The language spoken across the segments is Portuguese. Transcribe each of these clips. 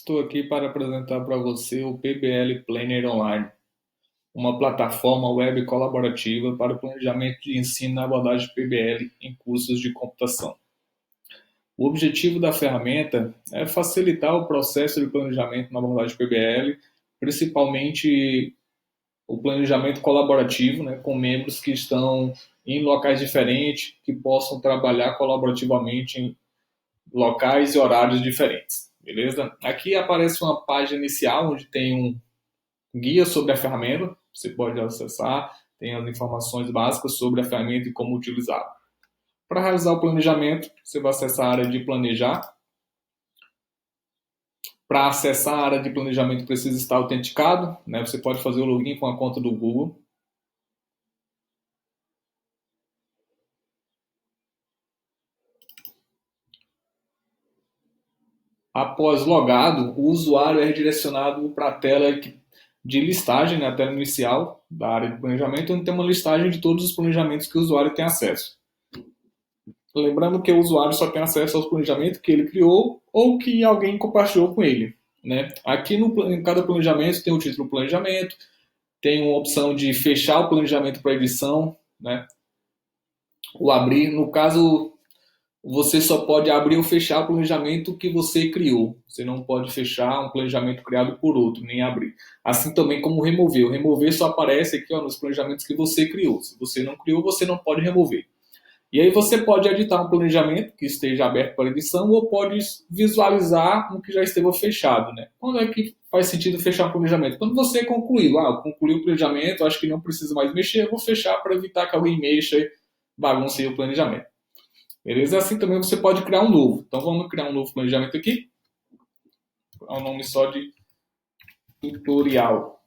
Estou aqui para apresentar para você o PBL Planner Online, uma plataforma web colaborativa para o planejamento de ensino na abordagem PBL em cursos de computação. O objetivo da ferramenta é facilitar o processo de planejamento na abordagem PBL, principalmente o planejamento colaborativo, com membros que estão em locais diferentes, que possam trabalhar colaborativamente em locais e horários diferentes. Beleza? Aqui aparece uma página inicial onde tem um guia sobre a ferramenta, você pode acessar, tem as informações básicas sobre a ferramenta e como utilizá-la. Para realizar o planejamento, você vai acessar a área de planejar. Para acessar a área de planejamento precisa estar autenticado, Você pode fazer o login com a conta do Google. Após logado, o usuário é redirecionado para a tela de listagem, a tela inicial da área de planejamento, onde tem uma listagem de todos os planejamentos que o usuário tem acesso. Lembrando que o usuário só tem acesso aos planejamentos que ele criou ou que alguém compartilhou com ele. Aqui em cada planejamento tem o título planejamento, tem uma opção de fechar o planejamento para edição, o abrir. No caso, você só pode abrir ou fechar o planejamento que você criou. Você não pode fechar um planejamento criado por outro, nem abrir. Assim também como remover. O remover só aparece aqui nos planejamentos que você criou. Se você não criou, você não pode remover. E aí você pode editar um planejamento que esteja aberto para edição ou pode visualizar um que já esteve fechado. Quando é que faz sentido fechar um planejamento? Quando você concluiu. Concluiu o planejamento, acho que não precisa mais mexer, eu vou fechar para evitar que alguém mexa e bagunce o planejamento. Beleza? Assim também você pode criar um novo. Então vamos criar um novo planejamento aqui. É um nome só de tutorial.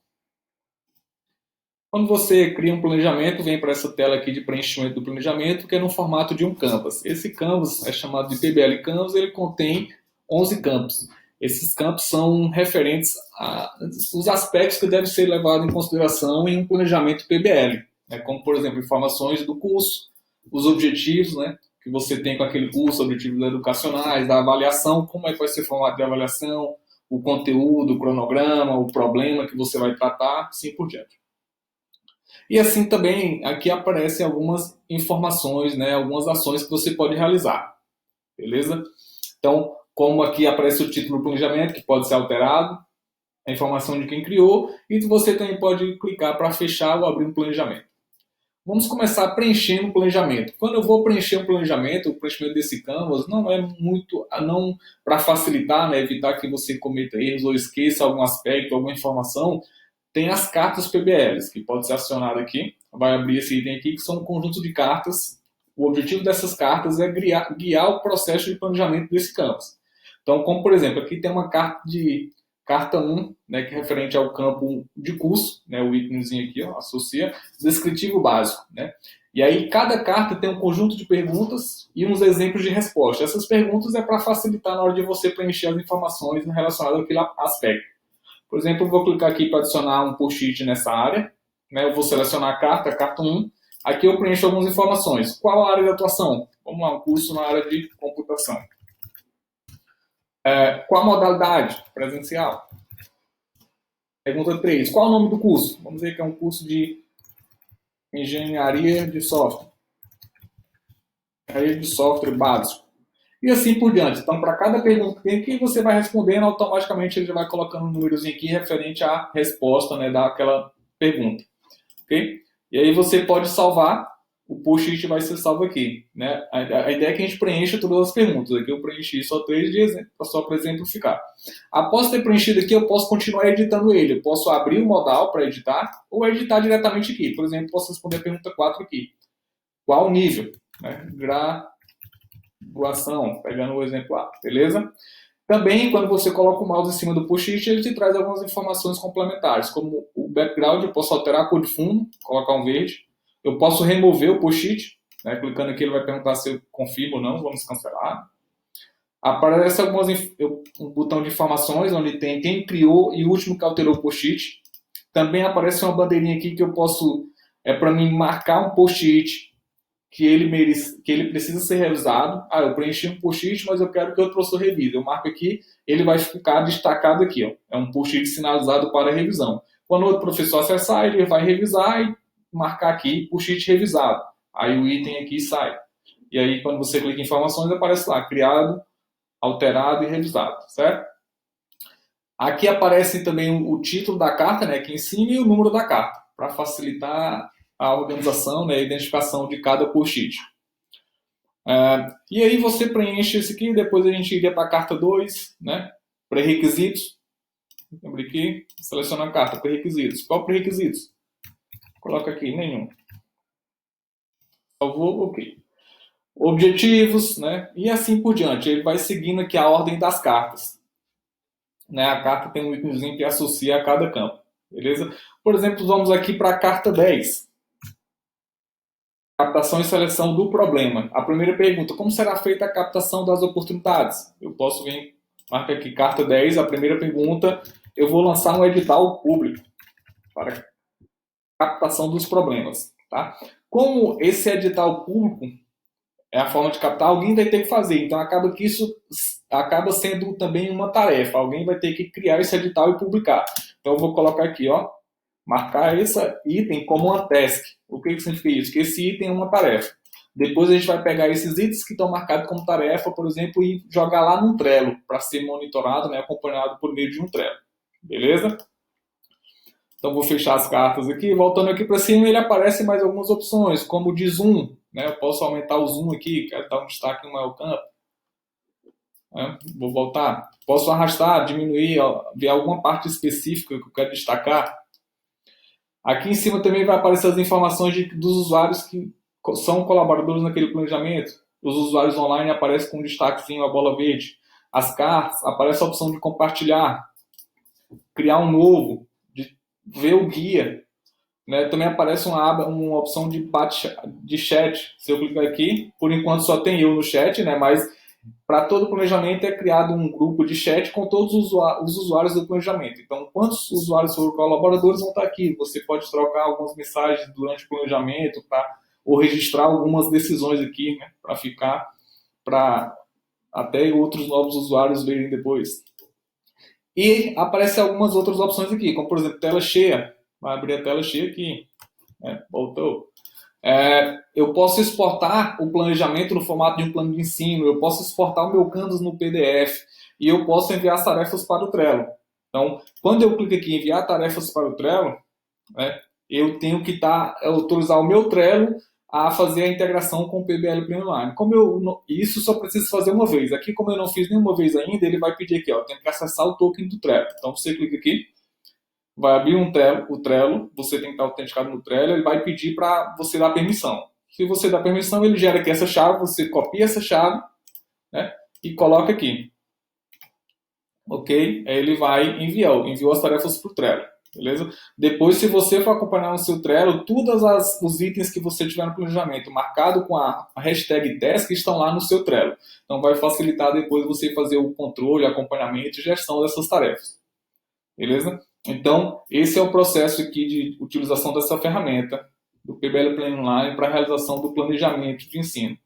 Quando você cria um planejamento, vem para essa tela aqui de preenchimento do planejamento, que é no formato de um canvas. Esse canvas é chamado de PBL Canvas, ele contém 11 campos. Esses campos são referentes aos aspectos que devem ser levados em consideração em um planejamento PBL, como, por exemplo, informações do curso, os objetivos, que você tem com aquele curso, objetivos educacionais, da avaliação, como é que vai ser o formato de avaliação, o conteúdo, o cronograma, o problema que você vai tratar, assim por diante. E assim também, aqui aparecem algumas informações, algumas ações que você pode realizar. Beleza? Então, como aqui aparece o título do planejamento, que pode ser alterado, a informação de quem criou, e você também pode clicar para fechar ou abrir um planejamento. Vamos começar preenchendo o planejamento. Quando eu vou preencher um planejamento, o preenchimento desse canvas não é muito, não para facilitar, evitar que você cometa erros ou esqueça algum aspecto, alguma informação. Tem as cartas PBLs, que pode ser acionado aqui. Vai abrir esse item aqui, que são um conjunto de cartas. O objetivo dessas cartas é guiar o processo de planejamento desse canvas. Então, como por exemplo, aqui tem uma carta 1, que é referente ao campo de curso, o íconezinho aqui, associa, descritivo básico. E aí, cada carta tem um conjunto de perguntas e uns exemplos de resposta. Essas perguntas é para facilitar na hora de você preencher as informações relacionadas àquele aspecto. Por exemplo, eu vou clicar aqui para adicionar um post-it nessa área. Eu vou selecionar a carta 1. Aqui eu preencho algumas informações. Qual a área de atuação? Vamos lá, um curso na área de computação. Qual a modalidade? Presencial. Pergunta 3. Qual o nome do curso? Vamos ver que é um curso de engenharia de software. Engenharia de software básico. E assim por diante. Então, para cada pergunta que você vai respondendo, automaticamente ele já vai colocando um númerozinho aqui referente à resposta daquela pergunta. Ok? E aí você pode salvar, o post-it vai ser salvo aqui. A ideia é que a gente preencha todas as perguntas. Aqui eu preenchi só 3 de exemplo, só para exemplificar. Após ter preenchido aqui, eu posso continuar editando ele. Eu posso abrir o modal para editar ou editar diretamente aqui. Por exemplo, posso responder a pergunta 4 aqui. Qual o nível? Graduação, pegando o exemplo A, beleza? Também, quando você coloca o mouse em cima do post-it, ele te traz algumas informações complementares, como o background, eu posso alterar a cor de fundo, colocar um verde. Eu posso remover o post-it, clicando aqui ele vai perguntar se eu confirmo ou não, vamos cancelar. Aparece um botão de informações, onde tem quem criou e o último que alterou o post-it. Também aparece uma bandeirinha aqui que eu posso, para mim marcar um post-it que ele precisa ser revisado. Ah, eu preenchi um post-it, mas eu quero que outro professor revise. Eu marco aqui, ele vai ficar destacado aqui. Ó. É um post-it sinalizado para revisão. Quando o outro professor acessar, ele vai revisar e marcar aqui post-it revisado. Aí o item aqui sai. E aí, quando você clica em informações, aparece lá, criado, alterado e revisado, certo? Aqui aparece também o título da carta, né, aqui em cima, e o número da carta, para facilitar a organização, né, a identificação de cada post-it. E aí você preenche esse aqui, depois a gente iria para a carta 2, né, pré-requisitos. Lembra aqui, seleciona a carta, pré-requisitos. Qual pré-requisitos? Coloca aqui, nenhum. Salvou, ok. Objetivos, né, e assim por diante. Ele vai seguindo aqui a ordem das cartas. Né, a carta tem um íconezinho que associa a cada campo. Beleza? Por exemplo, vamos aqui para a carta 10. Captação e seleção do problema. A primeira pergunta, como será feita a captação das oportunidades? Eu posso vir, marca aqui carta 10, a primeira pergunta, eu vou lançar um edital público para captação dos problemas. Tá? Como esse edital público é a forma de captar, alguém vai ter que fazer. Então, acaba que isso acaba sendo também uma tarefa. Alguém vai ter que criar esse edital e publicar. Então, eu vou colocar aqui, ó, marcar esse item como uma task. O que significa isso? Que esse item é uma tarefa. Depois a gente vai pegar esses itens que estão marcados como tarefa, por exemplo, e jogar lá num Trello, para ser monitorado, né, acompanhado por meio de um Trello. Beleza? Então, vou fechar as cartas aqui. Voltando aqui para cima, ele aparece mais algumas opções, como o de zoom. Né? Eu posso aumentar o zoom aqui, quero dar um destaque no maior campo. Vou voltar. Posso arrastar, diminuir, ver alguma parte específica que eu quero destacar. Aqui em cima também vai aparecer as informações dos usuários que são colaboradores naquele planejamento. Os usuários online aparecem com um destaquezinho, a bola verde. As cartas, aparece a opção de compartilhar, criar um novo, de ver o guia. Né? Também aparece uma opção de chat. Se eu clicar aqui, por enquanto só tem eu no chat, né? Mas para todo o planejamento é criado um grupo de chat com todos os usuários do planejamento. Então, quantos usuários forem colaboradores vão estar aqui? Você pode trocar algumas mensagens durante o planejamento ou registrar algumas decisões aqui, né? Para ficar, para até outros novos usuários verem depois. E aparecem algumas outras opções aqui, como por exemplo, tela cheia. Vai abrir a tela cheia aqui. Voltou. Eu posso exportar o planejamento no formato de um plano de ensino, eu posso exportar o meu Canvas no PDF e eu posso enviar as tarefas para o Trello. Então, quando eu clico aqui em enviar tarefas para o Trello, né, eu tenho que autorizar o meu Trello a fazer a integração com o PBL Pleno Online. Isso só preciso fazer uma vez. Aqui, como eu não fiz nenhuma vez ainda, ele vai pedir aqui, ó, tem que acessar o token do Trello. Então, você clica aqui, vai abrir o Trello, você tem que estar autenticado no Trello, ele vai pedir para você dar permissão. Se você dá permissão, ele gera aqui essa chave, você copia essa chave, né, e coloca aqui. Ok? Aí ele vai enviou as tarefas para o Trello. Beleza? Depois, se você for acompanhar no seu Trello, todos os itens que você tiver no planejamento marcado com a hashtag task estão lá no seu Trello. Então, vai facilitar depois você fazer o controle, acompanhamento e gestão dessas tarefas. Beleza? Então, esse é o processo aqui de utilização dessa ferramenta do PBL Pleno Online para a realização do planejamento de ensino.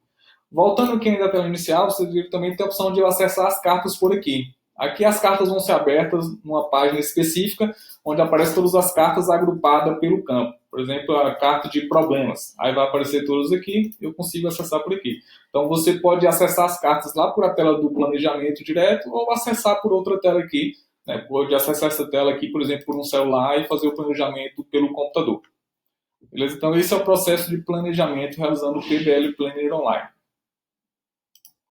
Voltando aqui ainda à tela inicial, você também tem a opção de acessar as cartas por aqui. Aqui as cartas vão ser abertas numa página específica, onde aparecem todas as cartas agrupadas pelo campo. Por exemplo, a carta de problemas. Aí vai aparecer todas aqui, eu consigo acessar por aqui. Então você pode acessar as cartas lá por a tela do planejamento direto, ou acessar por outra tela aqui. Né? Pode acessar essa tela aqui, por exemplo, por um celular e fazer o planejamento pelo computador. Beleza? Então esse é o processo de planejamento realizando o PBL Planner Online.